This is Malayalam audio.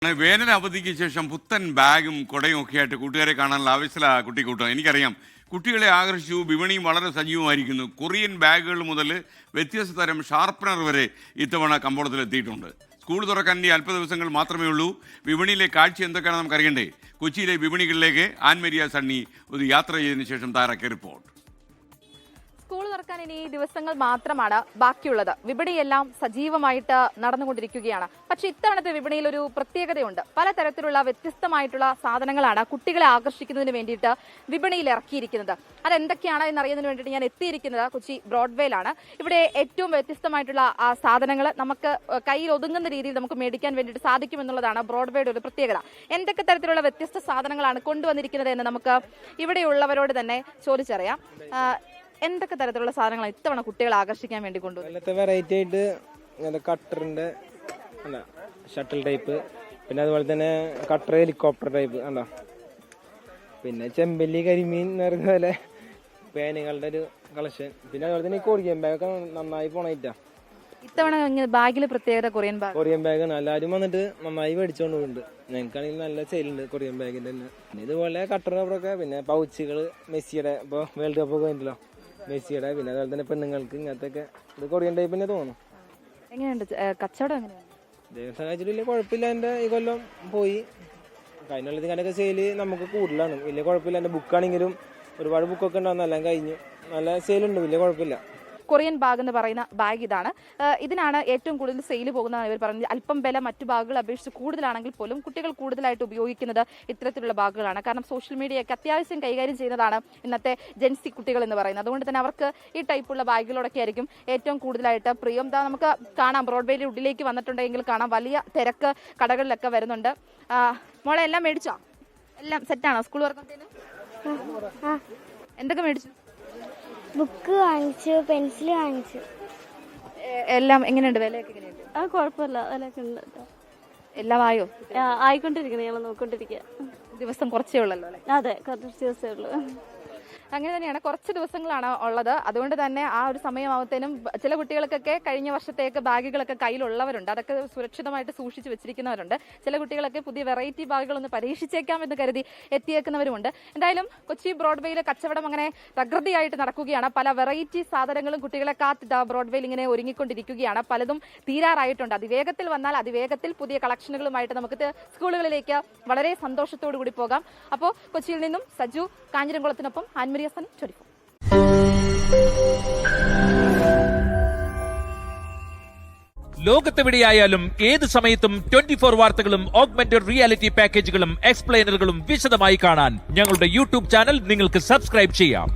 വേനൽ അവധിക്ക് ശേഷം പുത്തൻ ബാഗും കുടയും ഒക്കെ ആയിട്ട് കൂട്ടുകാരെ കാണാനുള്ള ആവശ്യമില്ല കുട്ടിക്കൂട്ടം. എനിക്കറിയാം കുട്ടികളെ ആകർഷിച്ചു. വിപണിയും വളരെ സജീവമായിരിക്കുന്നു. കൊറിയൻ ബാഗുകൾ മുതൽ വ്യത്യസ്ത തരം ഷാർപ്പനർ വരെ ഇത്തവണ കമ്പോളത്തിൽ എത്തിയിട്ടുണ്ട്. സ്കൂൾ തുറക്കാൻ ഇനി അല്പ ദിവസങ്ങൾ മാത്രമേ ഉള്ളൂ. വിപണിയിലെ കാഴ്ച എന്തൊക്കെയാണ് നമുക്കറിയണ്ടേ? കൊച്ചിയിലെ വിപണികളിലേക്ക് ആൻമരിയ സണ്ണി ഒരു യാത്ര ചെയ്തതിനു ശേഷം തയ്യാറാക്കിയ റിപ്പോർട്ട്. സ്കൂൾ തുറക്കാൻ ഇനി ദിവസങ്ങൾ മാത്രമാണ് ബാക്കിയുള്ളത്. വിപണിയെല്ലാം സജീവമായിട്ട് നടന്നുകൊണ്ടിരിക്കുകയാണ്. പക്ഷെ ഇത്തവണത്തെ വിപണിയിൽ ഒരു പ്രത്യേകതയുണ്ട്. പലതരത്തിലുള്ള വ്യത്യസ്തമായിട്ടുള്ള സാധനങ്ങളാണ് കുട്ടികളെ ആകർഷിക്കുന്നതിന് വേണ്ടിയിട്ട് വിപണിയിൽ ഇറക്കിയിരിക്കുന്നത്. അതെന്തൊക്കെയാണ് എന്നറിയുന്നതിന് വേണ്ടിയിട്ട് ഞാൻ എത്തിയിരിക്കുന്നത് കൊച്ചി ബ്രോഡ്വേയിലാണ്. ഇവിടെ ഏറ്റവും വ്യത്യസ്തമായിട്ടുള്ള സാധനങ്ങൾ നമുക്ക് കയ്യിൽ ഒതുങ്ങുന്ന രീതിയിൽ നമുക്ക് മേടിക്കാൻ വേണ്ടിയിട്ട് സാധിക്കുമെന്നുള്ളതാണ് ബ്രോഡ്വേയുടെ ഒരു പ്രത്യേകത. എന്തൊക്കെ തരത്തിലുള്ള വ്യത്യസ്ത സാധനങ്ങൾ കൊണ്ടുവന്നിരിക്കുന്നത് എന്ന് നമുക്ക് ഇവിടെയുള്ളവരോട് തന്നെ ചോദിച്ചറിയാം. എന്തൊക്കെ തരത്തിലുള്ള സാധനങ്ങളാണ് ഇത്തവണ കുട്ടികളെ ആകർഷിക്കാൻ വേണ്ടി കൊണ്ടുവന്നത്? വെറൈറ്റി ആയിട്ട് കട്ടറിന്റെ ഷട്ടിൽ ടൈപ്പ്, പിന്നെ അതുപോലെ തന്നെ കട്ടർ ഹെലികോപ്റ്റർ ടൈപ്പ് കണ്ടോ, പിന്നെ ചെമ്പല്ലി കരിമീൻ എന്ന് പറയുന്ന പോലെ പേനുകളുടെ ഒരു കളക്ഷൻ, പിന്നെ അതുപോലെ തന്നെ കൊറിയൻ ബാഗൊക്കെ നന്നായി പോണായിട്ടാ. ഇത്തവണ ബാഗിൽ പ്രത്യേകത കൊറിയൻ ബാഗാണ്. എല്ലാവരും വന്നിട്ട് നന്നായി മേടിച്ചോണ്ട് പോകുന്നുണ്ട്. ഞങ്ങൾക്കാണെങ്കിൽ നല്ല സെയിലുണ്ട് കൊറിയൻ ബാഗിന്റെ തന്നെ. പിന്നെ ഇതുപോലെ കട്ടർ റബ്ബറൊക്കെ, പിന്നെ പൗച്ചുകള് മെസ്സിയുടെ ഇപ്പൊ വേൾഡ് കപ്പ് ഒക്കെ കഴിഞ്ഞല്ലോ മെസ്സിയുടെ, പിന്നെ അതുപോലെ തന്നെ പെണ്ണുങ്ങൾക്ക് ഇങ്ങനത്തെ ഒക്കെ ഇത് കൊറിയൻ ടൈപ്പ് തന്നെ തോന്നുന്നു. എങ്ങനെയുണ്ട് കച്ചവടം? എങ്ങനെയാണ്? ദൈവം സഹായിച്ചിട്ട് വലിയ കുഴപ്പമില്ല. എന്റെ ഈ കൊല്ലം പോയി കഴിഞ്ഞ ഇതിനൊക്കെ സെയില് നമുക്ക് കൂടുതലാണ്. വലിയ കുഴപ്പമില്ല. എന്റെ ബുക്കാണെങ്കിലും ഒരുപാട് ബുക്കൊക്കെ ഉണ്ടാവും. എല്ലാം കഴിഞ്ഞു. നല്ല സെയിലുണ്ട്, വലിയ കുഴപ്പമില്ല. കൊറിയൻ ബാഗ് എന്ന് പറയുന്ന ബാഗ് ഇതാണ്. ഇതിനാണ് ഏറ്റവും കൂടുതൽ സെയിൽ പോകുന്നതാണ് ഇവർ പറഞ്ഞത്. അല്പം വില മറ്റു ബാഗുകൾ അപേക്ഷിച്ച് കൂടുതലാണെങ്കിൽ പോലും കുട്ടികൾ കൂടുതലായിട്ട് ഉപയോഗിക്കുന്നത് ഇത്തരത്തിലുള്ള ബാഗുകളാണ്. കാരണം സോഷ്യൽ മീഡിയയൊക്കെ അത്യാവശ്യം കൈകാര്യം ചെയ്യുന്നതാണ് ഇന്നത്തെ ജെൻസി കുട്ടികൾ എന്ന് പറയുന്നത്. അതുകൊണ്ട് തന്നെ അവർക്ക് ഈ ടൈപ്പുള്ള ബാഗുകളൊക്കെ ആയിരിക്കും ഏറ്റവും കൂടുതലായിട്ട് പ്രിയം. നമുക്ക് കാണാം, ബ്രോഡ്വേയുടെ ഉള്ളിലേക്ക് വന്നിട്ടുണ്ടെങ്കിൽ കാണാം വലിയ തിരക്ക് കടകളിലൊക്കെ വരുന്നുണ്ട്. മോളെ എല്ലാം മേടിച്ചോ? എല്ലാം സെറ്റാണോ? സ്കൂൾ തുറക്കുന്നതിന് എന്തൊക്കെ മേടിച്ചു? ബുക്ക് വാങ്ങിച്ചു, പെൻസിൽ വാങ്ങിച്ചു. എല്ലാം എങ്ങനെയുണ്ട്? വിലയൊക്കെ എങ്ങനെയുണ്ട്? കുഴപ്പമില്ല, വിലയൊക്കെ ഉണ്ട്. എല്ലാം ആയോ? ആയിക്കൊണ്ടിരിക്കണം, ഞങ്ങൾ നോക്കിക്കൊണ്ടിരിക്കുക. ദിവസം കുറച്ചേ ഉള്ളല്ലോ അല്ലേ? അതെ, കുറച്ച് ദിവസമേ ഉള്ളൂ. അങ്ങനെ തന്നെയാണ്, കുറച്ച് ദിവസങ്ങളാണ് ഉള്ളത്. അതുകൊണ്ട് തന്നെ ആ ഒരു സമയമാവത്തേനും ചില കുട്ടികൾക്കൊക്കെ കഴിഞ്ഞ വർഷത്തേക്ക് ബാഗുകളൊക്കെ കയ്യിലുള്ളവരുണ്ട്. അതൊക്കെ സുരക്ഷിതമായിട്ട് സൂക്ഷിച്ച് വെച്ചിരിക്കുന്നവരുണ്ട്. ചില കുട്ടികളൊക്കെ പുതിയ വെറൈറ്റി ബാഗുകളൊന്ന് പരീക്ഷിച്ചേക്കാം എന്ന് കരുതി എത്തിയേക്കുന്നവരുമുണ്ട്. എന്തായാലും കൊച്ചി ബ്രോഡ്വേയിലെ കച്ചവടം അങ്ങനെ പ്രകൃതിയായിട്ട് നടക്കുകയാണ്. പല വെറൈറ്റി സാധനങ്ങളും കുട്ടികളെ കാത്ത് ബ്രോഡ്വേയിൽ ഇങ്ങനെ ഒരുങ്ങിക്കൊണ്ടിരിക്കുകയാണ്. പലതും തീരാറായിട്ടുണ്ട്. അതിവേഗത്തിൽ വന്നാൽ അതിവേഗത്തിൽ പുതിയ കളക്ഷനുകളുമായിട്ട് നമുക്ക് സ്കൂളുകളിലേക്ക് വളരെ സന്തോഷത്തോടു കൂടി പോകാം. അപ്പോൾ കൊച്ചിയിൽ നിന്നും സജു കാഞ്ഞിരംകുളത്തിനൊപ്പം ആൻമരിയ സണ്ണി, 24. ലോകത്തെവിടെയായാലും ഏത് സമയത്തും 24 വാർത്തകളും ഓഗ്മെന്റഡ് റിയാലിറ്റി പാക്കേജുകളും എക്സ്പ്ലെയിനറുകളും വിശദമായി കാണാൻ ഞങ്ങളുടെ യൂട്യൂബ് ചാനൽ നിങ്ങൾക്ക് സബ്സ്ക്രൈബ് ചെയ്യാം.